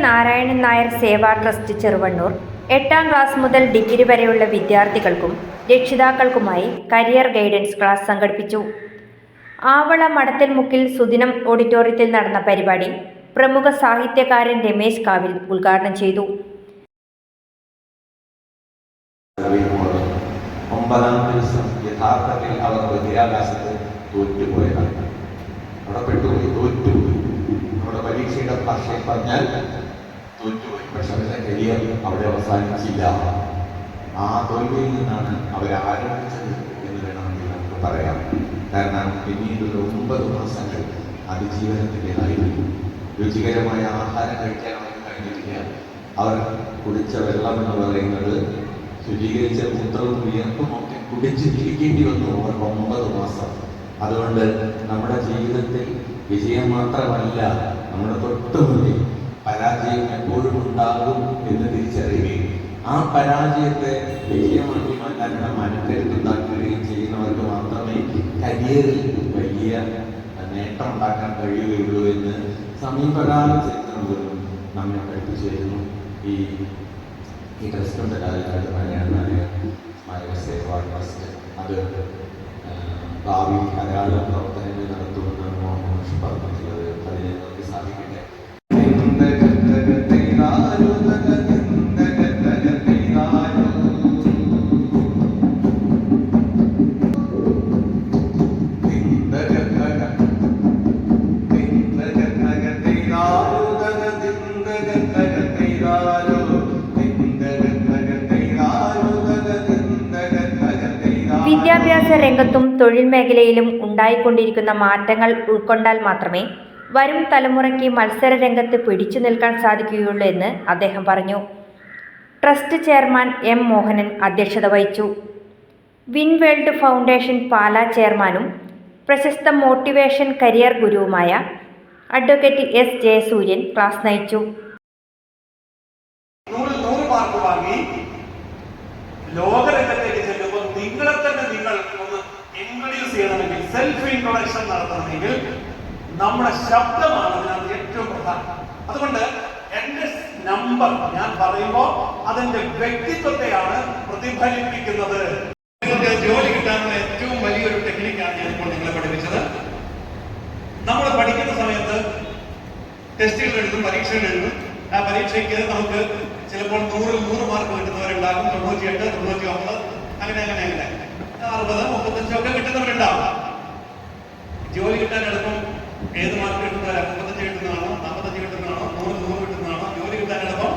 നാരായണൻ നായർ സേവാ trust Cheruvannur 8ാം class മുതൽ degree വരെയുള്ള വിദ്യാർത്ഥികൾക്കും രക്ഷിതാക്കൾക്കുമായി കരിയർ ഗൈഡൻസ് ക്ലാസ് സംഘടിപ്പിച്ചു. ആവള മടത്തൽമുക്കിൽ സുദിനം ഓഡിറ്റോറിയത്തിൽ നടന്ന പരിപാടി പ്രമുഖ സാഹിത്യകാരൻ രമേശ് കാവിൽ ഉദ്ഘാടനം ചെയ്തു. 9ാം ദിവസം യഥാർത്ഥത്തിൽ അവർ ബഹിരാകാശത്ത് തോറ്റുപോയതാണ്. അവിടെ പെട്ടുപോയി, തോറ്റുപോയി. നമ്മുടെ പരീക്ഷയുടെ ഭാഷയിൽ പറഞ്ഞാൽ തോറ്റുപോയി. പക്ഷെ അവരുടെ കരിയർ അവിടെ അവസാനിച്ചില്ല. ആ തോൽവിയിൽ നിന്നാണ് അവർ ആരംഭിച്ചത് എന്ന് വേണമെങ്കിൽ നമുക്ക് പറയാം. കാരണം പിന്നീട് 9 മാസങ്ങൾ അതിജീവനത്തിൻ്റെതായിരുന്നു. രുചികരമായ ആഹാരം കഴിക്കാൻ അവർക്ക് കഴിഞ്ഞിട്ടില്ല. അവർ കുടിച്ച വെള്ളം എന്ന് പറയുന്നത് ശുചീകരിച്ച മൂത്രവും വിയർപ്പും ഒക്കെ കുടിച്ച് ജീവിക്കേണ്ടി വന്നു അവർ 9 മാസം. അതുകൊണ്ട് നമ്മുടെ ജീവിതത്തിൽ വിജയം മാത്രമല്ല, നമ്മുടെ തൊട്ടുമുന്നിൽ പരാജയം എപ്പോഴും ഉണ്ടാകും എന്ന് തിരിച്ചറിയുകയും ആ പരാജയത്തെ വിജയമാക്കി മാറ്റാനുള്ള മനക്കരുത്തുണ്ടാക്കുകയും ചെയ്യുന്നവർക്ക് മാത്രമേ കരിയറിൽ വലിയ നേട്ടം ഉണ്ടാക്കാൻ കഴിയുകയുള്ളൂ എന്ന് സമീപകാല ചരിത്രം പോലും നമ്മെ പഠിപ്പിച്ചു വരുന്നു. ഈ ട്രസ്റ്റുണ്ട്, നാരായണനായ സ്മാരക സേവാ ട്രസ്റ്റ്. അത് ഭാവിയിൽ ധാരാളം പ്രവർത്തനങ്ങൾ നടത്തുമെന്നാണ് മോഹൻ പറഞ്ഞിട്ടുള്ളത്. അതിനെ നമുക്ക് സാധിക്കട്ടെ. വിദ്യാഭ്യാസ രംഗത്തും തൊഴിൽ മേഖലയിലും ഉണ്ടായിക്കൊണ്ടിരിക്കുന്ന മാറ്റങ്ങൾ ഉൾക്കൊണ്ടാൽ മാത്രമേ വരും തലമുറയ്ക്ക് മത്സര രംഗത്ത് പിടിച്ചു നിൽക്കാൻ സാധിക്കുകയുള്ളൂ എന്ന് അദ്ദേഹം പറഞ്ഞു. ട്രസ്റ്റ് ചെയർമാൻ എം മോഹനൻ അധ്യക്ഷത വഹിച്ചു. വിൻ വേൾഡ് ഫൗണ്ടേഷൻ പാലാ ചെയർമാനും പ്രശസ്ത മോട്ടിവേഷൻ കരിയർ ഗുരുവുമായ അഡ്വക്കേറ്റ് എസ് ജയസൂര്യൻ ക്ലാസ് നയിച്ചു. ലോകരംഗത്തേക്ക് ചെല്ലുമ്പോൾ നിങ്ങളെ തന്നെ നിങ്ങൾ ഒന്ന് ഇൻട്രൊഡ്യൂസ് ചെയ്യണമെങ്കിൽ, സെൽഫ് ഇൻട്രൊഡക്ഷൻ നടത്തണമെങ്കിൽ നമ്മുടെ ശബ്ദമാണ് അതിനകത്ത് ഏറ്റവും പ്രധാനം. അതുകൊണ്ട് എന്റെ നമ്പർ ഞാൻ പറയുമ്പോൾ അതിന്റെ വ്യക്തിത്വത്തെയാണ് പ്രതിഫലിപ്പിക്കുന്നത്. നിങ്ങൾക്ക് ജോലി കിട്ടാനുള്ള ഏറ്റവും വലിയൊരു ടെക്നിക്കാണ് ഞാനിപ്പോൾ നിങ്ങളെ പഠിപ്പിച്ചത്. നമ്മൾ പഠിക്കുന്ന സമയത്ത് ടെസ്റ്റുകൾ എഴുതും, പരീക്ഷകൾ എഴുതും. ആ പരീക്ഷയ്ക്ക് നമുക്ക് ചിലപ്പോൾ 100 മാർക്ക് കിട്ടുന്നവരുണ്ടാകും, 98, 99, അങ്ങനെ 60, 35 ഒക്കെ കിട്ടുന്നവരുണ്ടാവും. ജോലി കിട്ടാൻ എളുപ്പം ഏത് മാർക്ക് കിട്ടുന്നവരാ? 35 കിട്ടുന്നതാണോ, 45 കിട്ടുന്നതാണോ, 100 കിട്ടുന്നതാണോ? ജോലി കിട്ടാൻ എളുപ്പം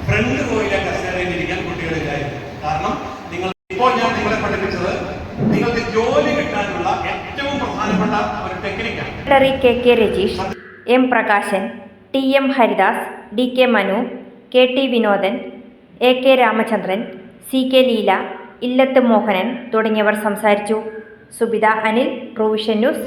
ഫ്രണ്ട് റോയിലെ കസേരയിൽ ഇരിക്കാൻ കുട്ടികളിലായിരുന്നു. കാരണം ഇപ്പോൾ ഞാൻ നിങ്ങളെ പഠിപ്പിച്ചത് നിങ്ങൾക്ക് ജോലി കിട്ടാനുള്ള ഏറ്റവും പ്രധാനപ്പെട്ട ഒരു ടെക്നിക്കാണ്. K Rajeesh, M Prakashan, T M Haridas, D K Manu, K T Vinodan, A K Ramachandran, C K Leela, Illath Mohanan തുടങ്ങിയവർ സംസാരിച്ചു. Subitha Anil, provision news,